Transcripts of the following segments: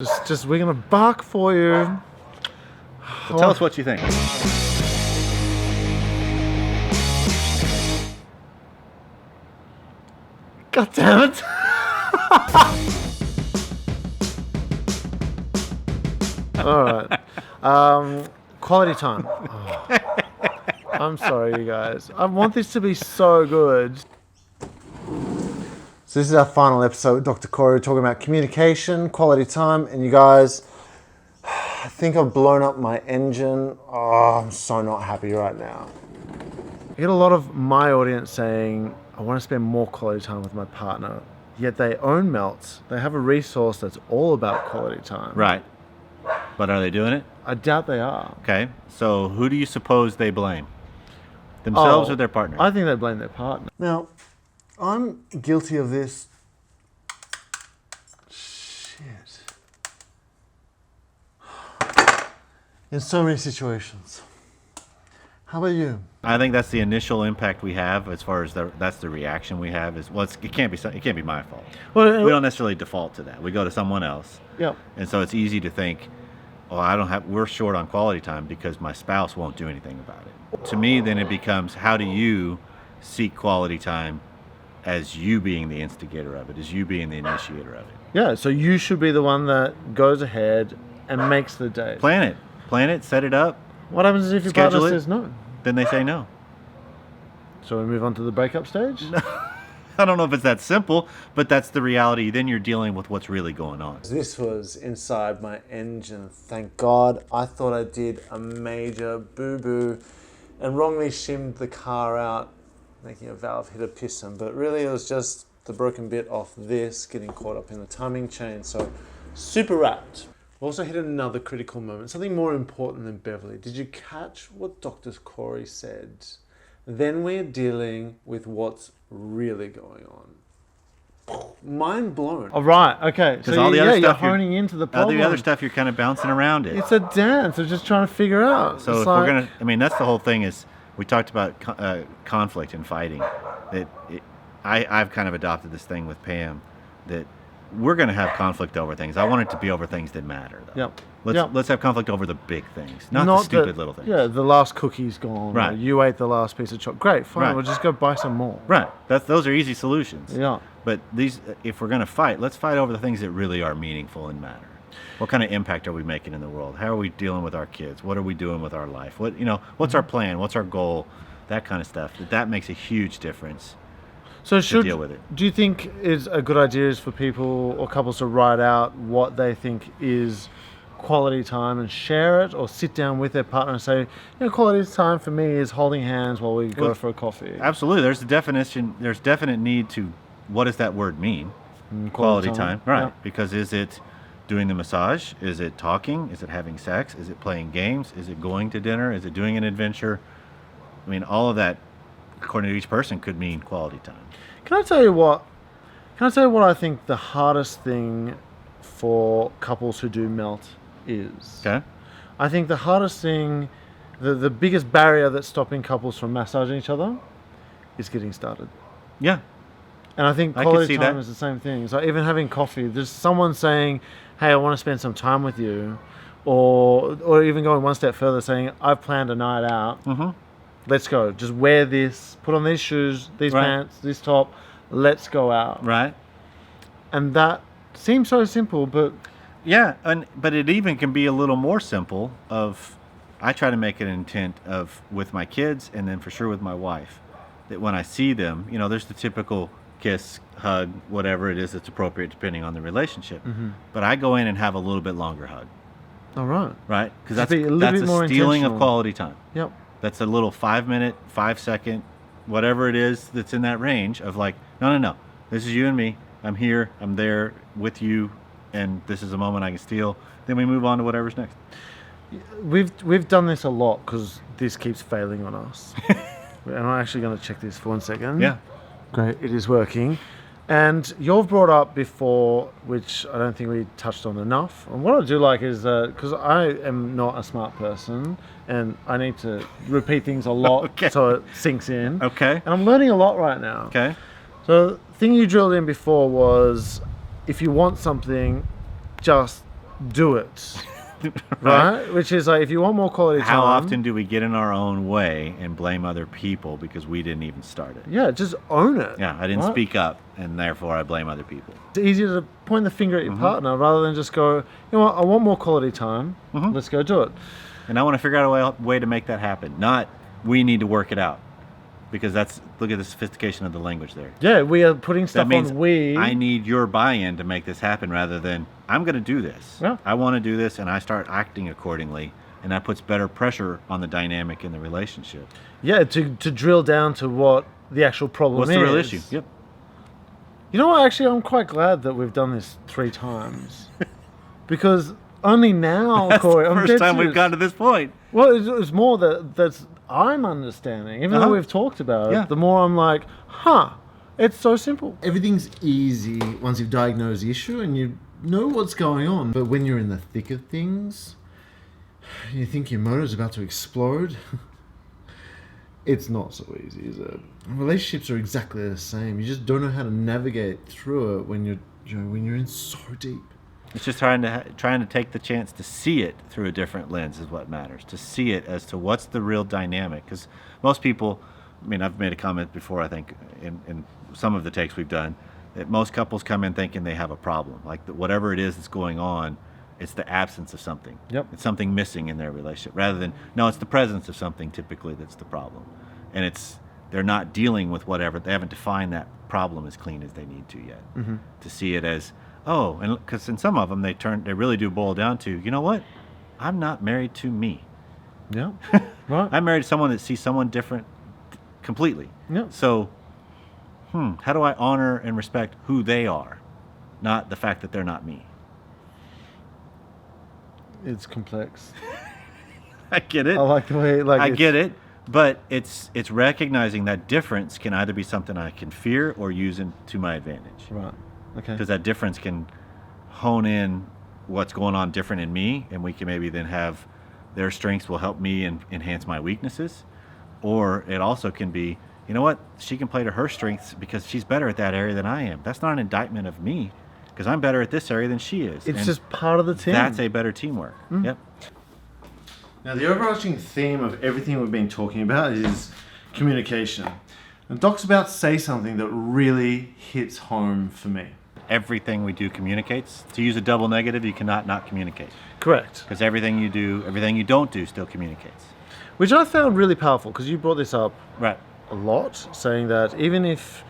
Just we're gonna bark for you. Well, tell us what you think. God damn it! All right. Quality time. Oh. I'm sorry, you guys. I want this to be so good. So this is our final episode with Dr. Corey talking about communication, quality time, and you guys, I think I've blown up my engine. Oh, I'm so not happy right now. I get a lot of my audience saying, I want to spend more quality time with my partner, yet they own Melts. They have a resource that's all about quality time. Right. But are they doing it? I doubt they are. Okay. So who do you suppose they blame? Themselves or their partner? I think they blame their partner. Now, I'm guilty of this. Shit. In so many situations. How about you? I think that's the initial impact we have, as far as that's the reaction we have. Is it can't be my fault. Well, we don't necessarily default to that. We go to someone else. Yep. And so it's easy to think, we're short on quality time because my spouse won't do anything about it. To me, then it becomes, how do you seek quality time as you being the instigator of it, as you being the initiator of it? Yeah, so you should be the one that goes ahead and makes the date. Plan it, set it up. What happens if your partner says no? Then they say no. So we move on to the breakup stage? I don't know if it's that simple, but that's the reality. Then you're dealing with what's really going on. This was inside my engine. Thank God. I thought I did a major boo-boo and wrongly shimmed the car out, making a valve hit a piston. But really it was just the broken bit off this, getting caught up in the timing chain. So super wrapped. We also hit another critical moment, something more important than Beverly. Did you catch what Dr. Corey said? Then we're dealing with what's really going on. Mind blown. All right, okay. So all the other stuff you're honing into the problem. All the other stuff, you're kind of bouncing around it. It's a dance. We're just trying to figure out. So that's the whole thing. Is we talked about conflict and fighting. I've kind of adopted this thing with Pam that we're going to have conflict over things. I want it to be over things that matter, though. Yep. Let's have conflict over the big things, not the stupid little things. Yeah, the last cookie's gone. Right. You ate the last piece of chocolate. Great, fine. Right. We'll just go buy some more. Right. Those are easy solutions. Yeah. But if we're going to fight, let's fight over the things that really are meaningful and matter. What kind of impact are we making in the world? How are we dealing with our kids? What are we doing with our life? What's our plan? What's our goal? That kind of stuff. That makes a huge difference. So deal with it. Do you think is a good idea is for people or couples to write out what they think is quality time and share it, or sit down with their partner and say, quality time for me is holding hands while we go for a coffee? Absolutely. There's a definition. There's definite need to, what does that word mean? Quality time. Right. Yeah. Because is it doing the massage? Is it talking? Is it having sex? Is it playing games? Is it going to dinner? Is it doing an adventure? I mean, all of that, according to each person, could mean quality time. Can I tell you what I think the hardest thing for couples who do melt is? Okay. I think the hardest thing, the biggest barrier that's stopping couples from massaging each other is getting started. Yeah. And I think quality time is the same thing. So even having coffee, there's someone saying, hey, I want to spend some time with you, or even going one step further saying, I've planned a night out. Mm-hmm. Let's go. Just wear this, put on these shoes, these pants, this top. Let's go out. Right. And that seems so simple, but... Yeah, but it even can be a little more simple I try to make an intent with my kids, and then for sure with my wife, that when I see them, there's the typical kiss, hug, whatever it is that's appropriate depending on the relationship. Mm-hmm. But I go in and have a little bit longer hug. All right. Right? Because that's a stealing of quality time. Yep. That's a little 5-minute, 5-second, whatever it is that's in that range of like, no. This is you and me. I'm here. I'm there with you. And this is a moment I can steal. Then we move on to whatever's next. We've done this a lot because this keeps failing on us. And I'm actually going to check this for 1 second. Yeah. Great. It is working. And you've brought up before, which I don't think we touched on enough. And what I do like is, because I am not a smart person, and I need to repeat things a lot so it sinks in. Okay. And I'm learning a lot right now. Okay. So the thing you drilled in before was, if you want something, just do it. Right? Which is like, if you want more quality time. How often do we get in our own way and blame other people because we didn't even start it? Yeah, just own it. Yeah, I didn't speak up, and therefore I blame other people. It's easier to point the finger at your partner rather than just go, you know what, I want more quality time. Let's go do it. And I want to figure out a way to make that happen. Not, we need to work it out. Because look at the sophistication of the language there. Yeah, we are putting stuff that means on we. I need your buy-in to make this happen rather than, I'm going to do this. Yeah. I want to do this, and I start acting accordingly. And that puts better pressure on the dynamic in the relationship. Yeah, to drill down to what the actual problem is. What's the real issue? Yep. You know what? Actually, I'm quite glad that we've done this 3 times. Because only now, That's Corey, the I'm first dead time we've serious. gotten to this point. Well, it's more that's I'm understanding. Even though we've talked about it, the more I'm like, it's so simple. Everything's easy once you've diagnosed the issue and you know what's going on. But when you're in the thick of things, you think your motor's about to explode. It's not so easy, is it? Relationships are exactly the same. You just don't know how to navigate through it when you're in so deep. It's just trying to take the chance to see it through a different lens is what matters. To see it as to what's the real dynamic. Because most people, I mean, I've made a comment before, I think, in some of the takes we've done, that most couples come in thinking they have a problem. Like whatever it is that's going on, it's the absence of something. Yep. It's something missing in their relationship. Rather than, no, it's the presence of something typically that's the problem. And they're not dealing with whatever, they haven't defined that problem as clean as they need to yet. To see it as, and because in some of them they really do boil down to, you know what? I'm not married to me. Yeah. Right. I'm married to someone that sees someone different completely. Yeah. So, how do I honor and respect who they are, not the fact that they're not me? It's complex. I get it. I like the way, I get it, but it's recognizing that difference can either be something I can fear or use to my advantage. Right. Okay. Because that difference can hone in what's going on different in me, and we can maybe then have their strengths will help me and enhance my weaknesses. Or it also can be, you know what, she can play to her strengths because she's better at that area than I am. That's not an indictment of me because I'm better at this area than she is. It's just part of the team. That's a better teamwork. Yep. Now, the overarching theme of everything we've been talking about is communication. And Doc's about to say something that really hits home for me. Everything we do communicates. To use a double negative, you cannot not communicate. Correct. Because everything you don't do still communicates. Which I found really powerful because you brought this up Right. a lot, saying that even if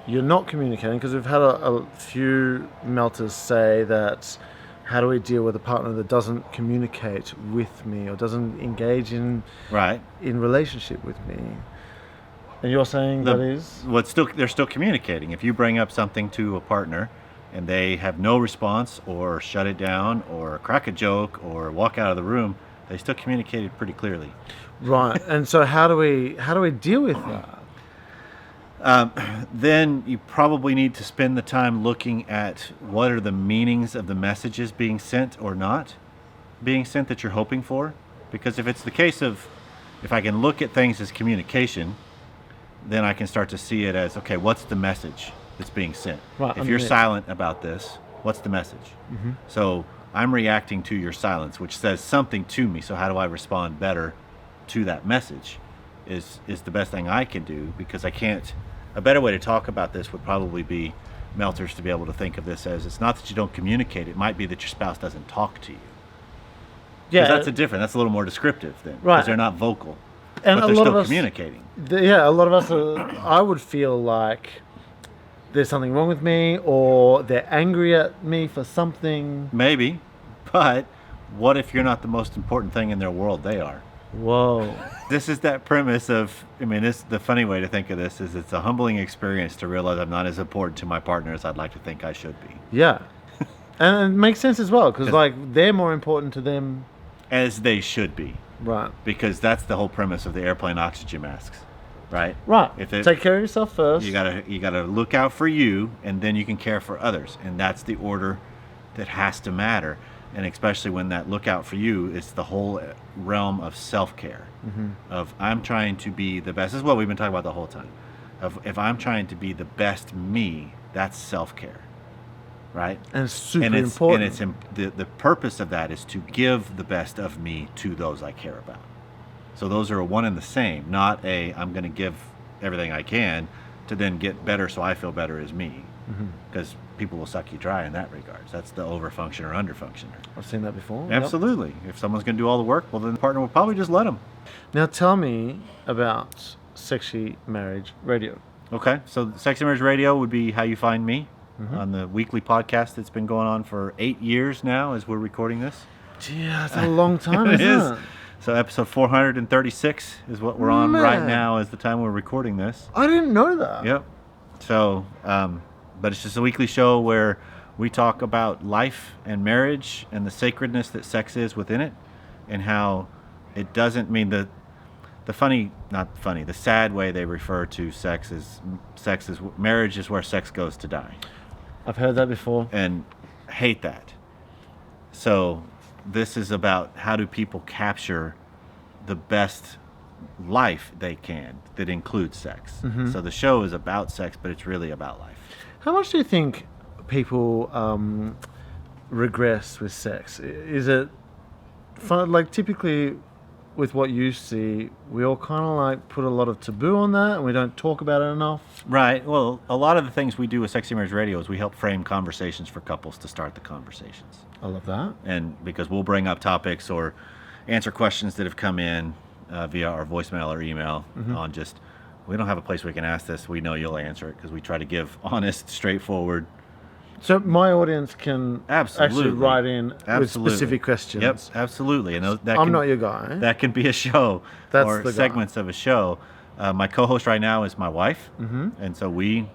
you're not communicating, because we've had a few melters say that, how do we deal with a partner that doesn't communicate with me or doesn't engage in relationship with me? And you're saying they're still communicating. If you bring up something to a partner and they have no response or shut it down or crack a joke or walk out of the room, they still communicated pretty clearly. Right. And so how do we deal with that? Then you probably need to spend the time looking at what are the meanings of the messages being sent or not being sent that you're hoping for. Because if it's the case of, if I can look at things as communication, then I can start to see it as, okay, what's the message that's being sent? Right, if you're silent about this, what's the message? So I'm reacting to your silence, which says something to me. So how do I respond better to that message is the best thing I can do, because I can't. A better way to talk about this would probably be melters to be able to think of this as, it's not that you don't communicate, it might be that your spouse doesn't talk to you. Yeah, that's a little more descriptive then, because they're not vocal, and but they're still communicating. A lot of us I would feel like there's something wrong with me, or they're angry at me for something. Maybe, but what if you're not the most important thing in their world? They are. Whoa. This is that premise of, the funny way to think of this is it's a humbling experience to realize I'm not as important to my partner as I'd like to think I should be. Yeah. And it makes sense as well, because they're more important to them. As they should be. Right. Because that's the whole premise of the airplane oxygen masks. Right? Right. Take care of yourself first. You gotta look out for you, and then you can care for others. And that's the order that has to matter. And especially when that look out for you is the whole realm of self-care. Of I'm trying to be the best. This is what we've been talking about the whole time. If I'm trying to be the best me, that's self-care. right? And it's super And important. the purpose of that is to give the best of me to those I care about. So those are one and the same, not I'm going to give everything I can to then get better so I feel better as me. Because people will suck you dry in that regards. That's the overfunction or underfunctioner. I've seen that before. Absolutely. Yep. If someone's going to do all the work, well, then the partner will probably just let them. Now tell me about Sexy Marriage Radio. Okay, so Sexy Marriage Radio would be how you find me on the weekly podcast that's been going on for 8 years now as we're recording this. Yeah, that's a long time, isn't it? So episode 436 is what we're on right now as the time we're recording this. I didn't know that. Yep. So, but it's just a weekly show where we talk about life and marriage and the sacredness that sex is within it, and how it doesn't mean the sad way they refer to sex is marriage is where sex goes to die. I've heard that before. And hate that. So this is about how do people capture the best life they can that includes sex. So the show is about sex, but it's really about life. How much do you think people regress with sex? Is it fun? Like typically with what you see, we all kind of like put a lot of taboo on that and we don't talk about it enough. Right. Well, a lot of the things we do with Sexy Marriage Radio is we help frame conversations for couples to start the conversations. I love that. And because we'll bring up topics or answer questions that have come in via our voicemail or email on just, we don't have a place where we can ask this. We know you'll answer it because we try to give honest, straightforward. So my audience can actually write in with specific questions. Yep, absolutely. And I'm not your guy. That can be a show or segments of a show. My co-host right now is my wife. And so we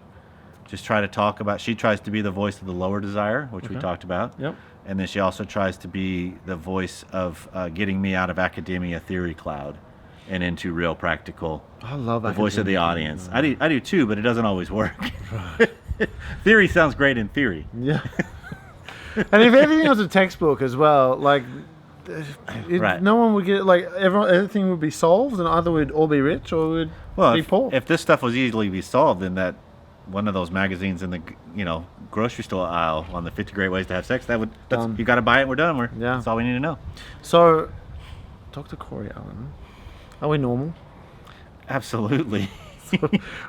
just try to talk about, she tries to be the voice of the lower desire, which we talked about. Yep. And then she also tries to be the voice of getting me out of academia theory cloud and into real practical. I love the voice of the audience. I do too, but it doesn't always work. Theory sounds great in theory. Yeah. And if everything was a textbook as well, like no one would get, like everything would be solved and either we'd all be rich or we'd be poor. If this stuff was easily be solved, then that one of those magazines in the grocery store aisle on the 50 great ways to have sex, you got to buy it, we're done. That's all we need to know. So Dr. Corey Allan, are we normal? Absolutely.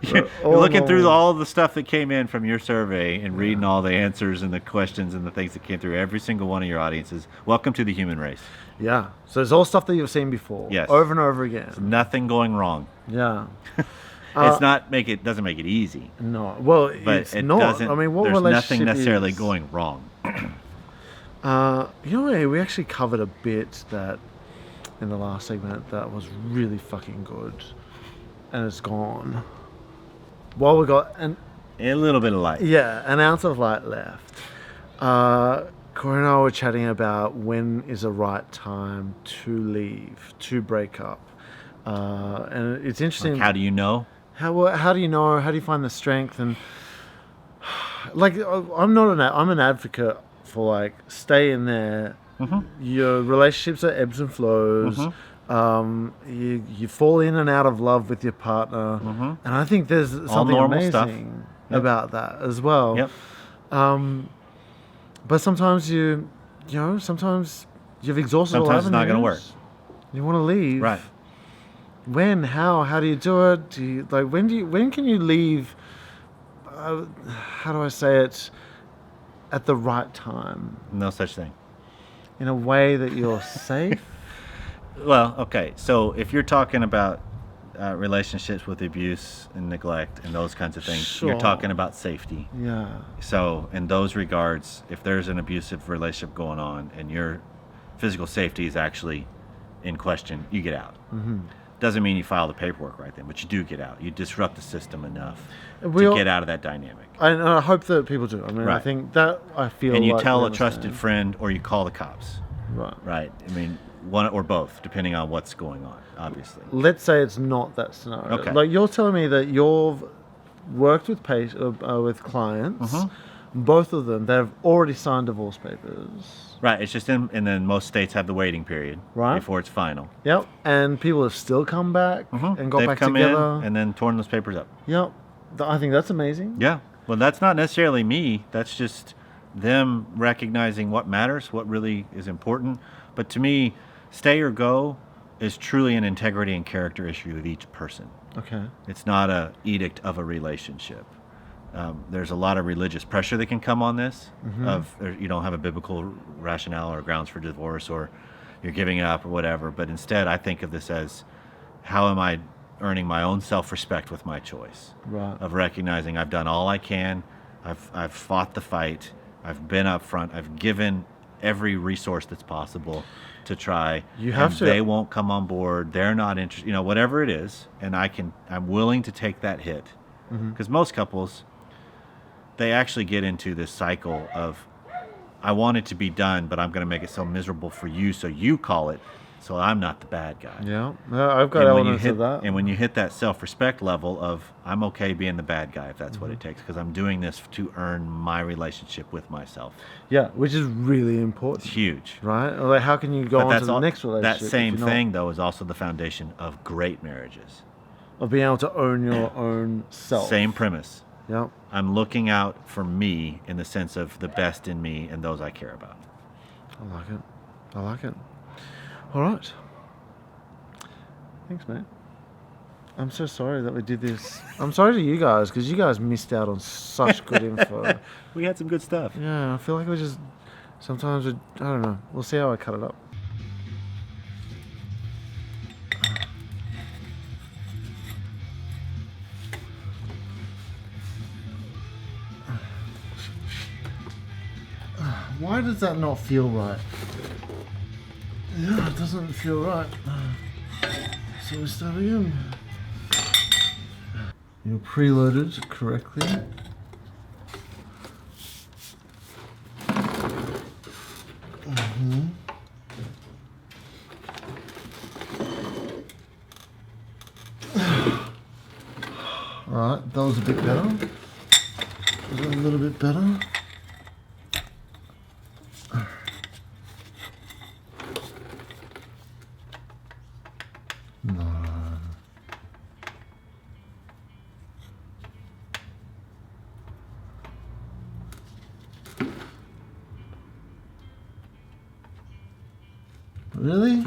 You're looking through all the stuff that came in from your survey and reading all the answers and the questions and the things that came through every single one of your audiences. Welcome to the human race. Yeah. So it's all stuff that you've seen before. Yes. Over and over again. There's nothing going wrong. Yeah. Doesn't make it easy. No. Well, but it's not. I mean, what there's relationship nothing necessarily going wrong. We actually covered a bit that in the last segment that was really fucking good. And it's gone. Well, we got a little bit of light. Yeah, an ounce of light left. Corey and I were chatting about when is the right time to leave, to break up. And it's interesting. Like, how do you know? How do you know? How do you find the strength? And like, I'm an advocate for like stay in there. Your relationships are ebbs and flows. You fall in and out of love with your partner, and I think there's something amazing about that as well. Yep. But sometimes sometimes you've exhausted. Sometimes it's not going to work. You want to leave, right? When? How do you do it? When can you leave? How do I say it? At the right time. No such thing. In a way that you're safe. Well, okay. So if you're talking about relationships with abuse and neglect and those kinds of things, you're talking about safety. Yeah. So in those regards, if there's an abusive relationship going on and your physical safety is actually in question, you get out. Doesn't mean you file the paperwork right then, but you do get out. You disrupt the system enough to get out of that dynamic. I hope that people do. I mean, right. I think that I feel. And you tell a trusted friend, or you call the cops. Right. Right. I mean, one or both, depending on what's going on, obviously. Let's say it's not that scenario. Okay. Like you're telling me that you've worked with with clients, both of them, they've already signed divorce papers. Right. It's just and then most states have the waiting period before it's final. Yep. And people have still come back and got back together. They've come in and then torn those papers up. Yep. I think that's amazing. Yeah. Well, that's not necessarily me. That's just them recognizing what matters, what really is important. But to me, stay or go is truly an integrity and character issue of each person. Okay. It's not a edict of a relationship. There's a lot of religious pressure that can come on this. You don't have a biblical rationale or grounds for divorce, or you're giving up or whatever. But instead, I think of this as, how am I earning my own self-respect with my choice? Right. Of recognizing I've done all I can. I've fought the fight. I've been up front. I've given every resource that's possible to try. You have and to. They won't come on board. They're not interested. Whatever it is, and I'm willing to take that hit, because most couples, they actually get into this cycle of, I want it to be done, but I'm going to make it so miserable for you, so you call it, so I'm not the bad guy. Yeah, I've got elements of that. And when you hit that self-respect level of, I'm okay being the bad guy if that's what it takes, because I'm doing this to earn my relationship with myself. Yeah, which is really important. It's huge. Right? Like, how can you go on to the next relationship? That same thing, though, is also the foundation of great marriages. Of being able to own your own self. Same premise. Yeah. I'm looking out for me in the sense of the best in me and those I care about. I like it. All right. Thanks, mate. I'm so sorry that we did this. I'm sorry to you guys, because you guys missed out on such good info. We had some good stuff. Yeah, I feel like sometimes I don't know. We'll see how I cut it up. Why does that not feel right? Yeah, it doesn't feel right. So we start again. You're preloaded correctly. Alright, that was a bit better. Was it a little bit better? No. Really?